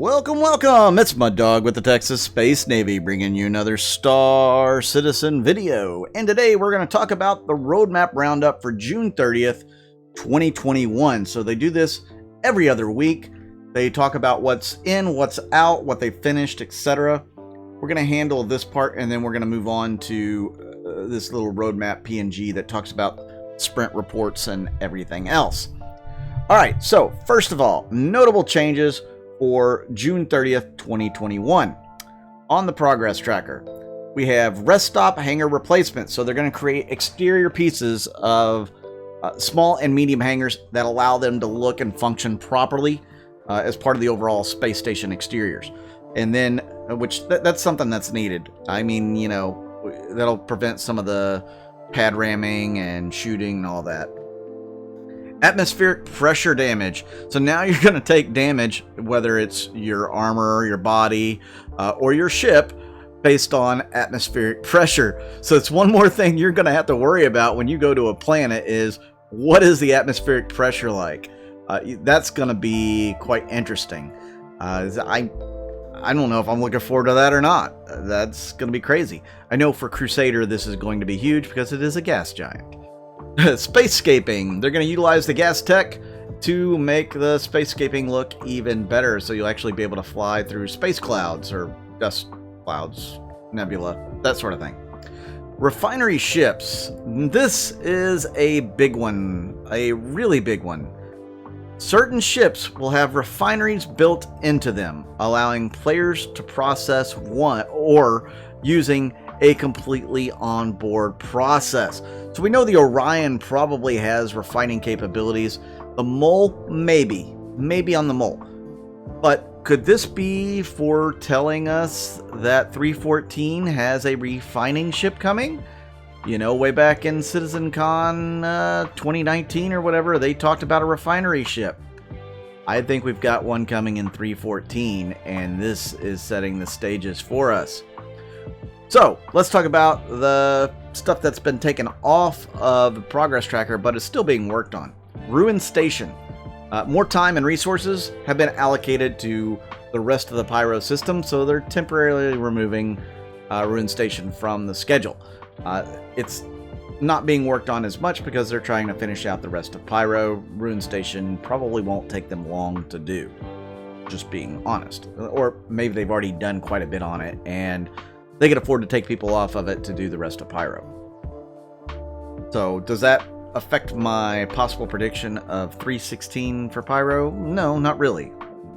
Welcome! It's Mud Dog with the Texas Space Navy, bringing you another Star Citizen video. And today we're going to talk about the Roadmap Roundup for June 30th, 2021. So they do this every other week. They talk about what's in, what's out, what they finished, etc. We're going to handle this part, and then we're going to move on to this little roadmap PNG that talks about sprint reports and everything else. Alright, so first of all, notable changes for June 30th, 2021. On the progress tracker, we have rest stop hangar replacement. So they're going to create exterior pieces of small and medium hangars that allow them to look and function properly as part of the overall space station exteriors. And then, which that's something that's needed. I mean, you know, that'll prevent some of the pad ramming and shooting and all that. Atmospheric pressure damage. So now you're going to take damage, whether it's your armor, your body, or your ship, based on atmospheric pressure. So it's one more thing you're going to have to worry about when you go to a planet is, what is the atmospheric pressure like? That's going to be quite interesting. I don't know if I'm looking forward to that or not. That's going to be crazy. I know for Crusader this is going to be huge because it is a gas giant. Spacescaping. They're going to utilize the gas tech to make the spacescaping look even better, so you'll actually be able to fly through space clouds or dust clouds, nebula, that sort of thing. Refinery ships. This is a big one, a really big one. Certain ships will have refineries built into them, allowing players to process one or using a completely onboard process. So we know the Orion probably has refining capabilities. The Mole, maybe on the Mole. But could this be foretelling us that 314 has a refining ship coming? You know, way back in CitizenCon 2019 or whatever, they talked about a refinery ship. I think we've got one coming in 314, and this is setting the stages for us. So, let's talk about the stuff that's been taken off of the progress tracker, but is still being worked on. Ruin Station. More time and resources have been allocated to the rest of the Pyro system, so they're temporarily removing Ruin Station from the schedule. It's not being worked on as much because they're trying to finish out the rest of Pyro. Ruin Station probably won't take them long to do, just being honest. Or maybe they've already done quite a bit on it, and they can afford to take people off of it to do the rest of Pyro. So, does that affect my possible prediction of 316 for Pyro? No, not really.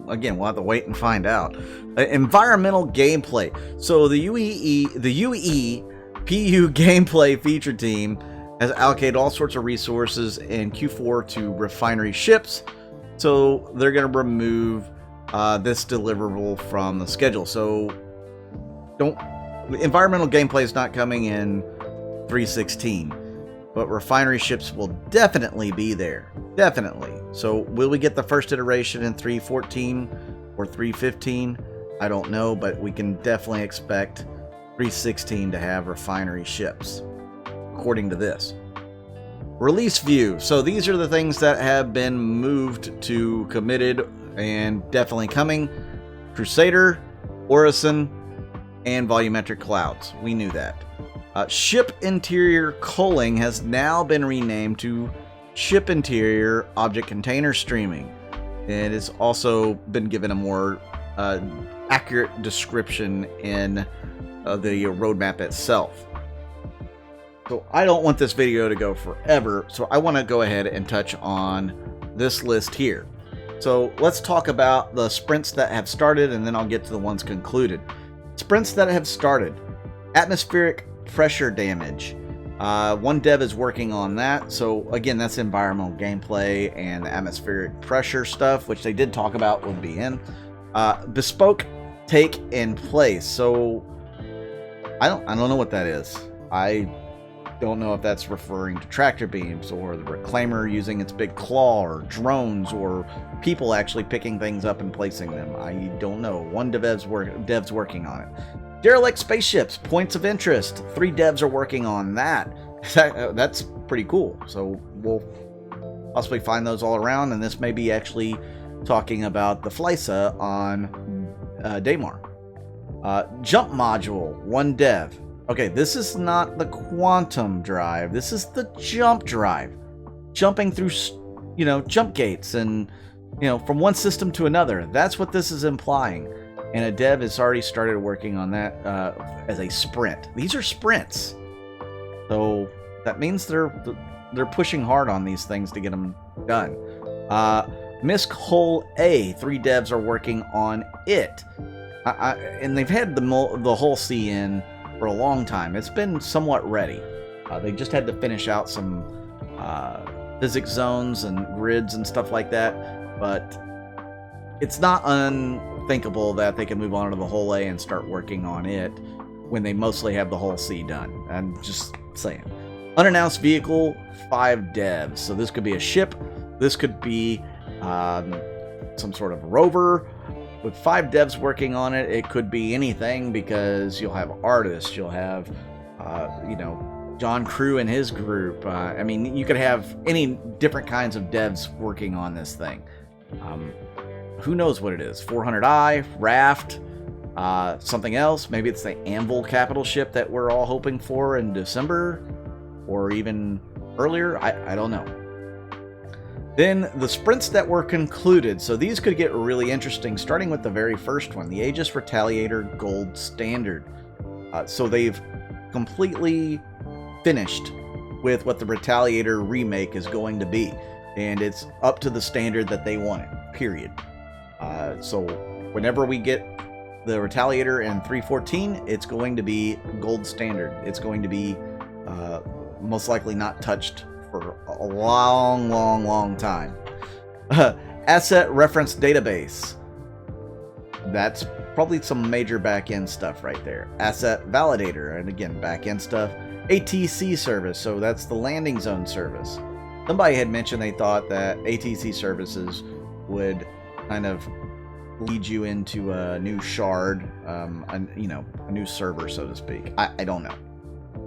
Again, we'll have to wait and find out. Environmental gameplay. So, the UE PU gameplay feature team has allocated all sorts of resources in Q4 to refinery ships. So, they're going to remove this deliverable from the schedule. So, environmental gameplay is not coming in 316, but refinery ships will definitely be there. Definitely. So will we get the first iteration in 314 or 315? I don't know, but we can definitely expect 316 to have refinery ships, according to this. Release view. So these are the things that have been moved to committed and definitely coming. Crusader, Orison, and volumetric clouds. We knew that. Ship interior culling has now been renamed to ship interior object container streaming. It has also been given a more accurate description in the roadmap itself. So I don't want this video to go forever, so I want to go ahead and touch on this list here. So let's talk about the sprints that have started, and then I'll get to the ones concluded. Sprints that have started. Atmospheric pressure damage. One dev is working on that. So again, that's environmental gameplay and atmospheric pressure stuff, which they did talk about would be in. Bespoke take in place. So I don't know what that is. I don't know if that's referring to tractor beams or the reclaimer using its big claw, or drones, or people actually picking things up and placing them. I don't know. One dev's working on it. Derelict spaceships, points of interest. 3 devs are working on that. That's pretty cool. So we'll possibly find those all around, and this may be actually talking about the FLISA on Daymar. Jump module, 1 dev. Okay, this is not the quantum drive. This is the jump drive. Jumping through, jump gates and, from one system to another. That's what this is implying. And a dev has already started working on that as a sprint. These are sprints. So that means they're pushing hard on these things to get them done. Misc Hull A, 3 devs are working on it. And they've had the Hull C in for a long time. It's been somewhat ready. They just had to finish out some physics zones and grids and stuff like that. But it's not unthinkable that they can move on to the Hull A and start working on it when they mostly have the Hull C done. I'm just saying. Unannounced vehicle, 5 devs. So this could be a ship. This could be some sort of rover. With 5 devs working on it, it could be anything because you'll have artists, you'll have, John Crew and his group. I mean, you could have any different kinds of devs working on this thing. Who knows what it is? 400i, Raft, something else. Maybe it's the Anvil capital ship that we're all hoping for in December or even earlier. I don't know. Then the sprints that were concluded. So these could get really interesting, starting with the very first one, the Aegis Retaliator Gold Standard. So they've completely finished with what the Retaliator remake is going to be. And it's up to the standard that they wanted, period. So whenever we get the Retaliator in 3.14, it's going to be gold standard. It's going to be most likely not touched for a long time. Asset Reference Database. That's probably some major back-end stuff right there. Asset Validator, and again, back-end stuff. ATC service, so that's the landing zone service. Somebody had mentioned they thought that ATC services would kind of lead you into a new shard, a new server, so to speak. I don't know.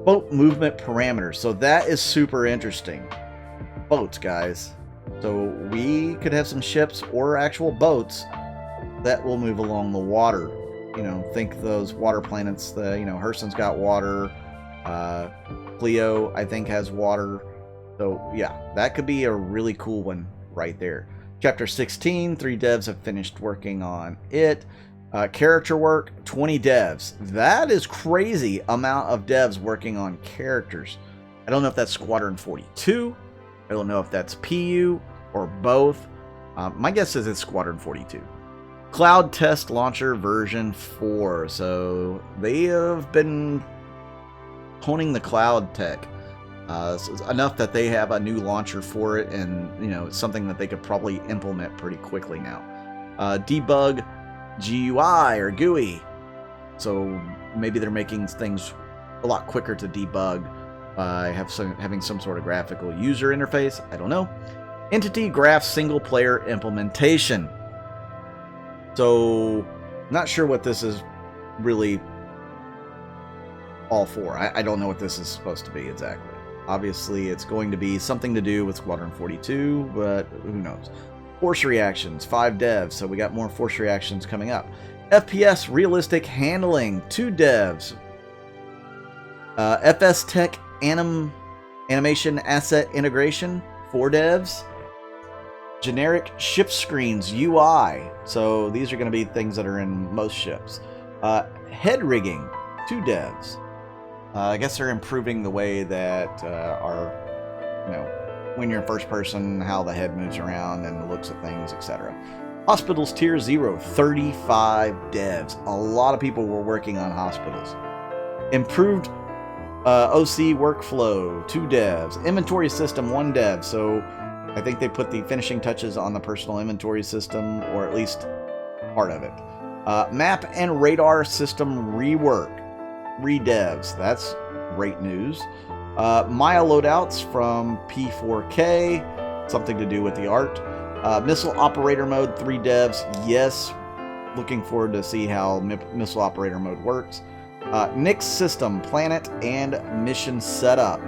Boat movement parameters. So that is super interesting. Boats, guys. So we could have some ships or actual boats that will move along the water. Think those water planets. Hurston's got water. Cleo, I think, has water. So yeah, that could be a really cool one right there. Chapter 16, 3 devs have finished working on it. Character work, 20 devs. That is crazy amount of devs working on characters. I don't know if that's Squadron 42. I don't know if that's PU or both. My guess is it's Squadron 42. Cloud Test Launcher version 4. So they have been honing the cloud tech enough that they have a new launcher for it, and it's something that they could probably implement pretty quickly now. Debug GUI or GUI. So maybe they're making things a lot quicker to debug by having some sort of graphical user interface. I don't know. Entity Graph single player implementation. So not sure what this is really all for. I don't know what this is supposed to be exactly. Obviously it's going to be something to do with Squadron 42, but who knows. Force reactions, 5 devs, so we got more force reactions coming up. FPS realistic handling, 2 devs. FS Tech animation asset integration, 4 devs. Generic ship screens UI, so these are going to be things that are in most ships. Head rigging, 2 devs. I guess they're improving the way that when you're in first person, how the head moves around and looks at things, etc. Hospitals Tier 0, 35 devs. A lot of people were working on hospitals. Improved OC workflow, 2 devs. Inventory system, 1 dev. So I think they put the finishing touches on the personal inventory system, or at least part of it. Map and radar system rework, 3 devs. That's great news. Maya loadouts from P4K, something to do with the art. Missile operator mode, 3 devs. Yes, looking forward to see how missile operator mode works. Nix system, planet, and mission setup.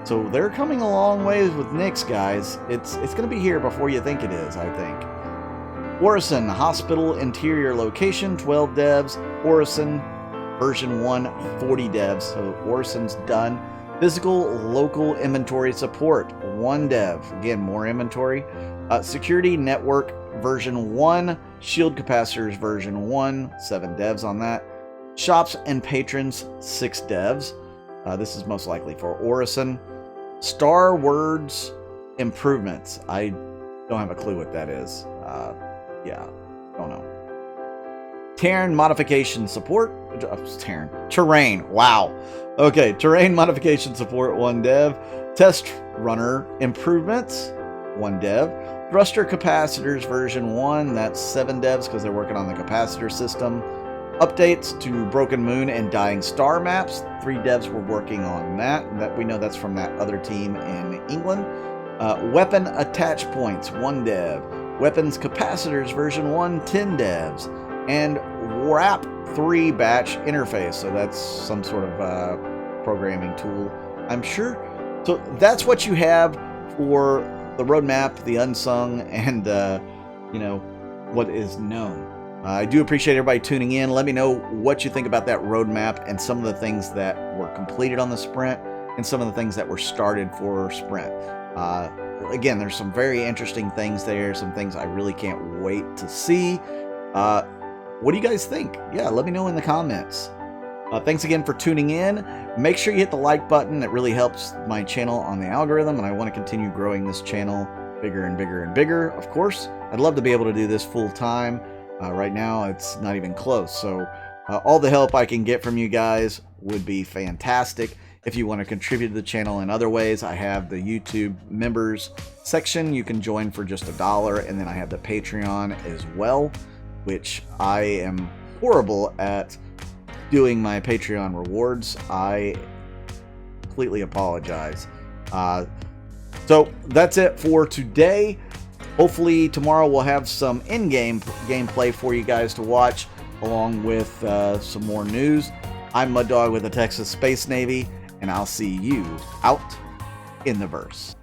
So they're coming a long ways with Nix, guys. It's going to be here before you think it is, I think. Orison Hospital Interior Location, 12 devs. Orison version 1, 40 devs. So Orison's done. Physical local inventory support, 1 dev. Again, more inventory. Security network version 1. Shield capacitors version 1. 7 devs on that. Shops and patrons, 6 devs. This is most likely for Orison. Star Words improvements. I don't have a clue what that is. Yeah, don't know. Terrain modification support. Terrain. Wow. Okay, terrain modification support, 1 dev. Test runner improvements, 1 dev. Thruster capacitors version 1. That's 7 devs because they're working on the capacitor system. Updates to Broken Moon and Dying Star maps. 3 devs were working on that. That we know that's from that other team in England. Weapon attach points, 1 dev. Weapons capacitors version 1, 10 devs. And WRAP 3 batch interface. So that's some sort of programming tool, I'm sure. So that's what you have for the roadmap, the unsung, and you know, what is known. I do appreciate everybody tuning in. Let me know what you think about that roadmap and some of the things that were completed on the sprint and some of the things that were started for sprint. Again, there's some very interesting things there, some things I really can't wait to see. What do you guys think? Yeah, let me know in the comments. Thanks again for tuning in. Make sure you hit the like button. It really helps my channel on the algorithm, and I want to continue growing this channel bigger and bigger and bigger, of course. I'd love to be able to do this full time. Right now, it's not even close. So all the help I can get from you guys would be fantastic. If you want to contribute to the channel in other ways, I have the YouTube members section. You can join for just $1, and then I have the Patreon as well, which I am horrible at doing my Patreon rewards. I completely apologize. So that's it for today. Hopefully tomorrow we'll have some in-game gameplay for you guys to watch, along with some more news. I'm Mud Dog with the Texas Space Navy, and I'll see you out in the verse.